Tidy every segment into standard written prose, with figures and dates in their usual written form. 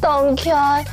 动起来。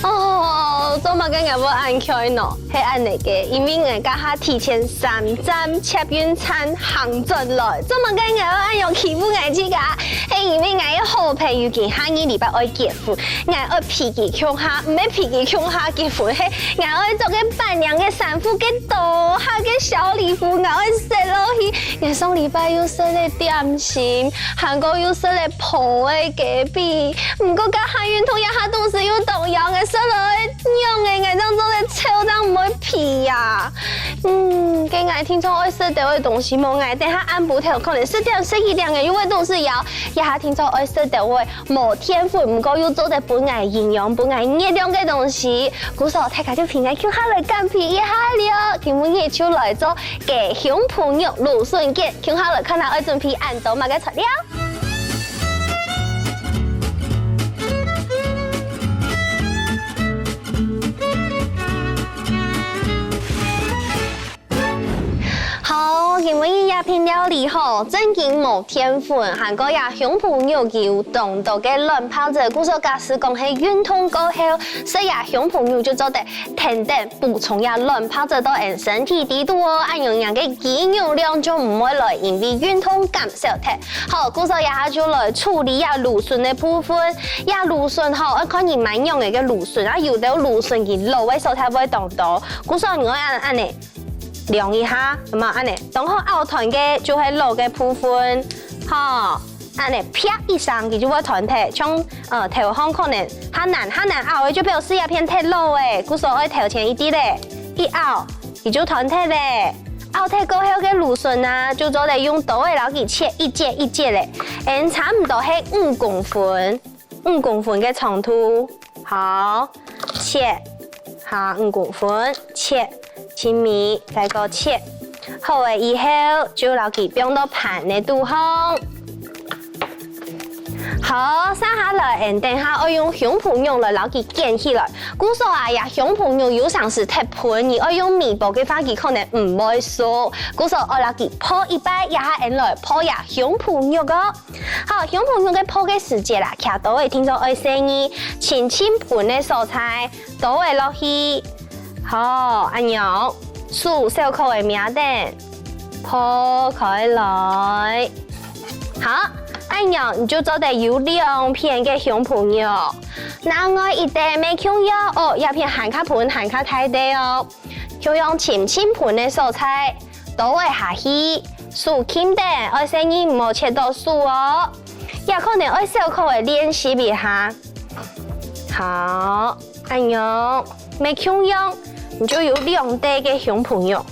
哦，做乜嘅我按开喏，係按嚟嘅，因為我家下提前3站捷運站行進來，做乜嘅我按用欺負我自家，係因為我有好朋友佢下個禮拜愛結婚，我愛脾氣強下，唔係脾氣強下結婚，係我愛做嘅伴娘嘅衫褲嘅多下嘅小禮服，我愛塞落去，我上禮拜又塞嚟點心，韓國又塞嚟鋪嘅隔壁，唔過家下運通一下都是有動搖嘅。塞落用嘅眼睛做嘅超張唔會皮呀，嘅眼聽眾愛食到嘅東西冇眼，等下按部條可能食條食一兩嘅，因為都是要一下聽眾愛食到嘅冇天賦，唔過要做得本愛營養、本愛熱量嘅東西，故所大家就平安叫下來減皮一下了，今日就來做嘅香噴肉蘆筍雞，叫下來看下愛準備按到乜嘅材料。好，今日一片料理吼，正經冇天粉，韓國也香噴肉油凍到嘅卵泡子，故說假使講係運動過後，所以啊香噴肉就做得甜甜補充呀卵泡子到人身體底度哦，按營養嘅肌肉量就唔會來因為運動減少體。好，故說也下就來處理呀蘆筍嘅部分，呀蘆筍吼，我看你蠻用嘅個蘆筍，啊有的蘆筍佢老嘅時候才會凍到，故說我按呢。量一下，咁啊，安尼，當好拗團嘅就係肉嘅部分，吼，安尼啪一聲，佢就會團體，從頭項可能較難拗嘅，就表示一片太肉誒，故所愛頭前一啲咧，一拗，佢就團體咧，拗體過後嘅蘆筍啊，就做嚟用刀嘅，然後佢切一節一節咧，差唔多係5公分嘅長度，好，切，好5公分，切。切米，再個切，好嘅以後就留佢放到盤嘅度方。好，剩下來，等下我用香噴肉來留佢捲起來。故所啊呀，香噴肉有常是太盤，而我用麵包嘅話，佢可能唔會熟。故所我留佢泡一擺，一下人來泡呀香噴肉個。好，香噴肉嘅泡嘅時節啦，徛到會聽到愛聲音，輕輕盤嘅蔬菜都會落去。好，按樣數小口嘅苗蛋鋪開來，好，按樣你就做得有2片嘅香噴肉，那我一定未香肉哦，一片鹹卡盤鹹卡太低哦，就用輕輕盤嘅蔬菜都會下去，數輕蛋，愛聲音唔好切到數哦，也可能愛小口嘅練習一下，好，按樣未香肉。你就有2袋嘅香噴肉，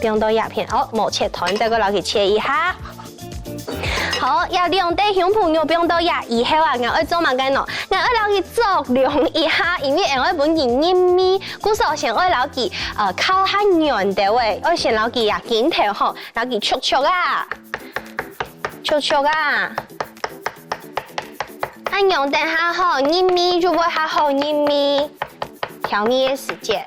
放到一片，好，冇切斷，再個攞去切一下。好，要2袋香噴肉放到以後啊，我愛做乜嘅喏？我愛攞去做量一下，因為我愛本人黏咪，故所先愛攞去烤下軟的位，我先攞去剪頭吼，攞去戳戳啊，按樣等下吼，黏咪就會較好黏咪，調味嘅時間。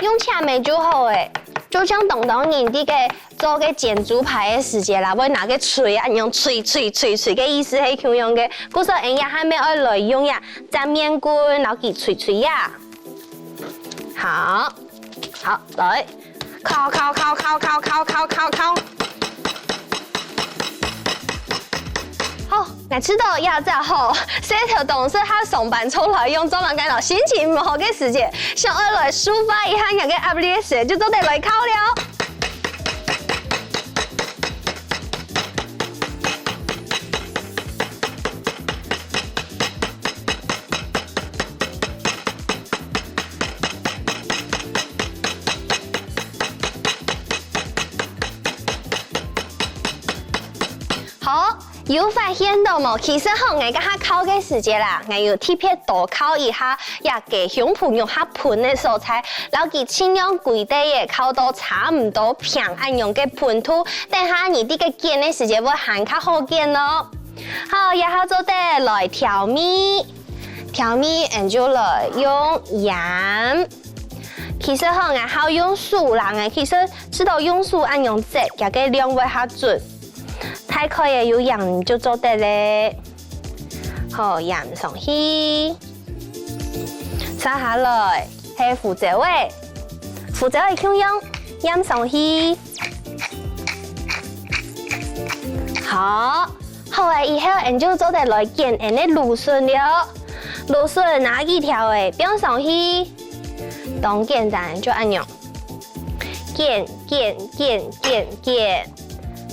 用纖維就好誒，就像當人哋嘅做嘅煎豬排嘅時節啦，會拿個錘啊，用錘嘅意思係咁樣嘅。故所人家還沒愛來用呀，蘸麵棍，然後佢錘呀。好，來，烤。好，我知道要在後這條董事他上班出來用中文講到心情唔好嘅時節，想要來抒發一下人嘅壓力嘅時，就都得來烤了。好。有發現到冇？其實吼，我家下烤嘅時節啦，我要特別多烤一下，也給香噴肉下盤嘅蔬菜，然後佢盡量規地嘅烤到差唔多平安樣嘅盤土，等下你啲嘅煎嘅時節會行較好煎咯。好，然後就得來調味，然就來用鹽。其實吼，我好用素啦，我其實知道用素按用隻，也個量會較準。太可以有鹽就做得咧，好腌上去。撒下来係胡椒味，胡椒味香用腌上去。好，好誒，以後俺就做得來煎俺的蘆筍了。蘆筍拿幾條誒，放上去，當煎蛋就按樣，煎。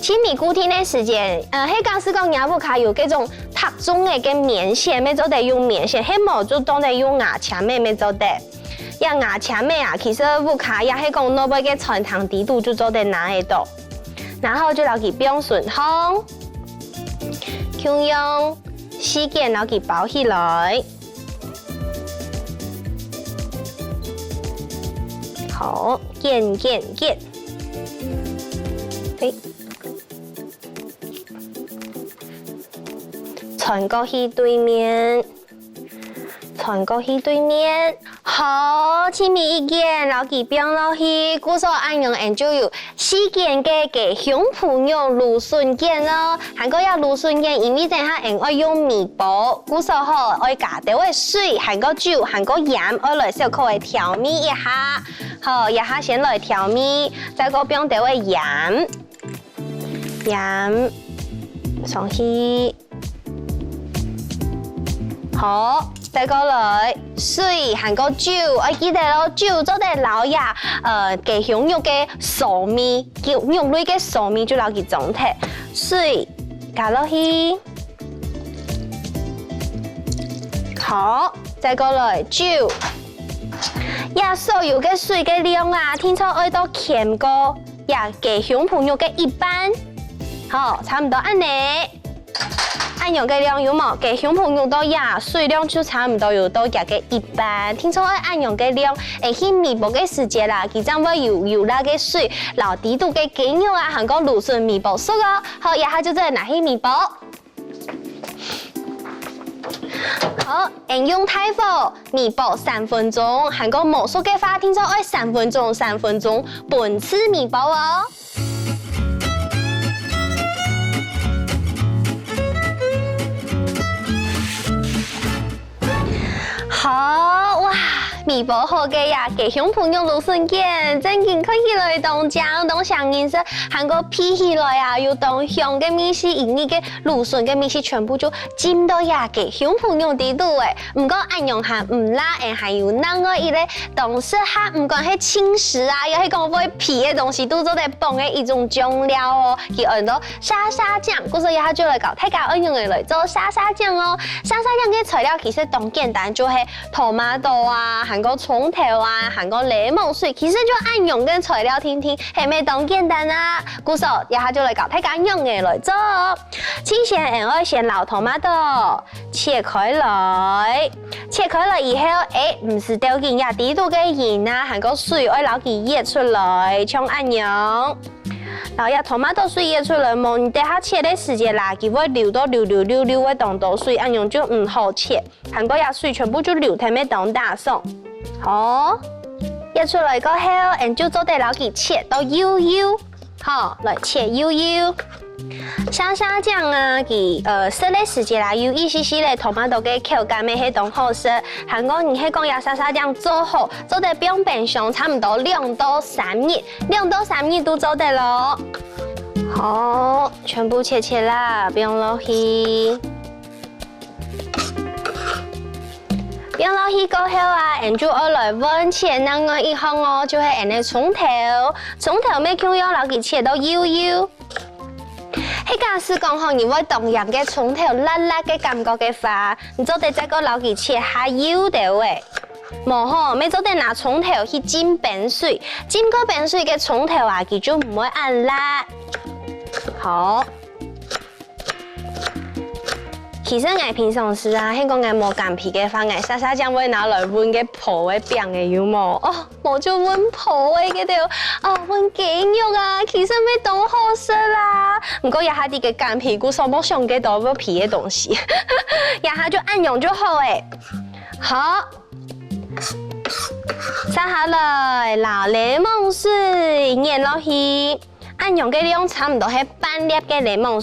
千米固定的時間，迄假使講也不卡有嗰種特種的個麵線，咩做得用麵線，迄冇就當得用牙籤咩做得。呀牙籤咩啊，其實不卡呀，迄講攞杯個傳糖底度就做得拿得到，然後就攞佢放順烘，佢用絲巾攞佢包起來。好，煎。傳過去對面，好，前面一件，然後佢變落去，古時候按用按就有4件嘅香蒲肉蘆筍件咯，韓國有蘆筍件，因為等下按愛用米包，古時候愛加啲位水，韓國酒，韓國鹽，愛來小可嚟調味一下，好，一下先來調味，再個變啲位鹽上去。好，再過來水，韓國酒，我記得咯，酒做得老呀，給香肉嘅臊味，叫肉類嘅臊味就攞佢總體，水加落去，好，再過來酒，呀所有嘅水嘅量啊，聽說愛到鹹過呀，給香蒲肉嘅一半，好，差唔多安尼。按用嘅量有冇？嘅香蒲肉到呀，水量就差唔多有到廿嘅一半。聽說按用嘅量，去米煲嘅時節啦，佢將會有那個水，老底度嘅雞肉啊，韓國蘆筍米煲熟哦。好，一下就再拿去米煲。好，用大火米煲3分鐘，韓國冇熟嘅話，聽說愛3分鐘，半次米煲哦。好哇，米煲好嘅呀，給香蒲肉蘆筍件，真見看起來當醬當上顏色，韓國皮起來啊，又當香嘅米絲，因為嘅蘆筍嘅米絲全部就浸到呀，給香蒲肉底度誒，唔過按用下唔辣誒，還有那個一類當時哈唔管係輕食啊，又係講會皮嘅東西都做得幫嘅一種醬料哦，佢按到沙沙醬，故所以下就來搞大家按用嘅來做沙沙醬哦，沙沙醬嘅材料其實當簡單就係。tomato 啊，韓國蔥頭啊，韓國檸檬水，其實就按用嘅材料聽，係咪當簡單啊？故所一下就來搞睇緊用嘅來做。先愛先撈 tomato， 切開來以後，唔是掉進呀底度嘅鹽啊，韓國水愛撈佢熱出來，像按用。然後呀，tomato水熱出來冇，你等下切的時間啦，佢會流到流嘅當到水，按用就唔好切。韓國呀水全部就流睇咩當大餸。好，熱出來過後，然就做得撈佢切到幼，好，來切幼。沙沙醬啊，佢食的時間啦，有意思咧，tomato嘅口感咩係當好食。韓國人係講呀沙沙醬做好，做得冰冰箱差唔多2到3日，2到3日都做得咯。好，全部切啦，放落去。放落去過後啊，然就愛來溫切那個一項哦，就係人嘅蔥頭咩咁樣撈佢切到幼。迄假使講吼，你會動人嘅蔥頭辣嘅感覺嘅話，你做得再個撈佢切下幼的喂，冇吼，咪做得拿蔥頭去浸冰水，浸過冰水嘅蔥頭啊，佢就唔會按辣。好。其實我平常時啊，香港我冇乾皮嘅話，我沙沙醬會拿來燜嘅泡嘅餅嘅有冇？哦，冇就燜泡嘅嗰條，哦燜雞肉啊，其實咪當好食啦。唔過一下啲嘅乾皮，估數冇上幾多個皮嘅東西，一下就按用就好誒。好，撒下來撈檸檬水，熱落去，按用嘅量差唔多係半粒嘅檸檬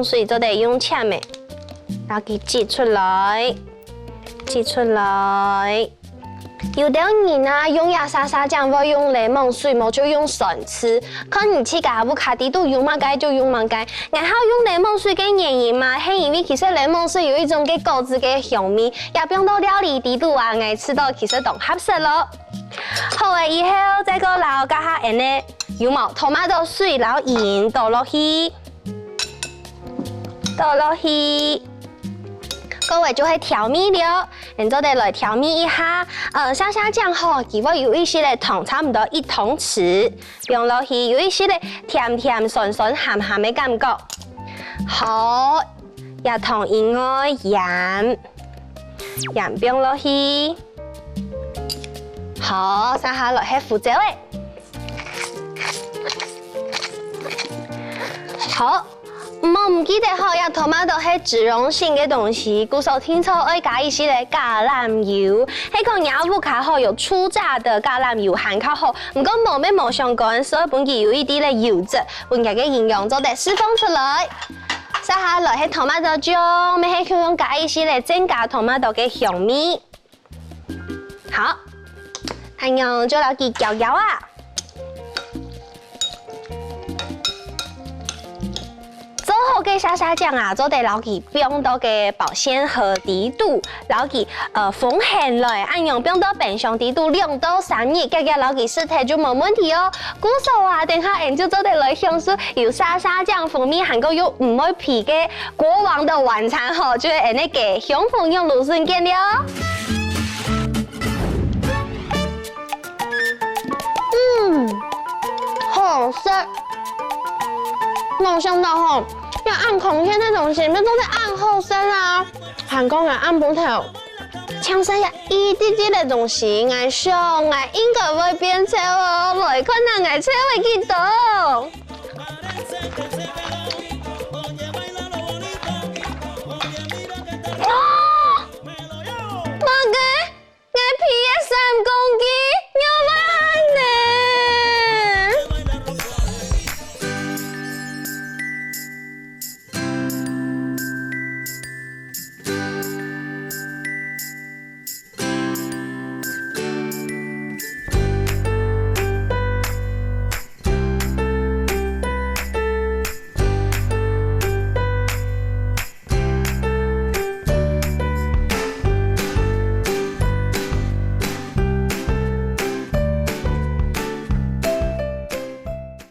水做得用淺嘅。然后佢擠出來，擠出來。有的人啊，用呀沙沙醬會用檸檬水，冇就用蒜絲。看你自家不卡地度用乜解就用乜解。然後用檸檬水嘅原因嘛，係因為其實檸檬水有一種嘅果子嘅香味，也不用到料理地度啊，愛吃到其實都合適咯。好嘅，以後再個撈加下鹽呢，有冇tomato水撈鹽倒落去，倒落去。各位就係調味料，然之後哋來調味一下。沙沙醬吼，佢會有一些咧糖，差唔多1湯匙，用落去有一些咧甜甜、酸酸、鹹鹹嘅感覺。好，也同另外鹽放落去。好，沙下落去胡椒誒。好。唔記得吼，呀tomato係脂溶性嘅東西，故所聽錯愛加一些嘅橄欖油，係講亞布卡吼有初榨的橄欖油含較好，唔過冇咩冇相干，所以本期有一啲嘅油脂，本期嘅營養就得釋放出來。接下來係tomato醬，咪係用加一些嘅增加tomato嘅香味。好，係用咗落去攪攪啊。做好嘅沙沙醬啊，做得撈佢放到嘅保鮮盒底度，撈佢封起來，按樣放到冰箱底度2到3日，加加撈佢試睇就冇問題哦。故數啊，等下研究做得來享受有沙沙醬蜂蜜，還有有唔會皮嘅國王的晚餐吼，就係那個香蜂用蘆筍見了。好食，冇想到吼。要按孔雀那種前面都是按後身啊，韓國人按不頭，強勢呀一啲啲嘅東西，愛上愛應該會變成哦，來看下愛車會幾多。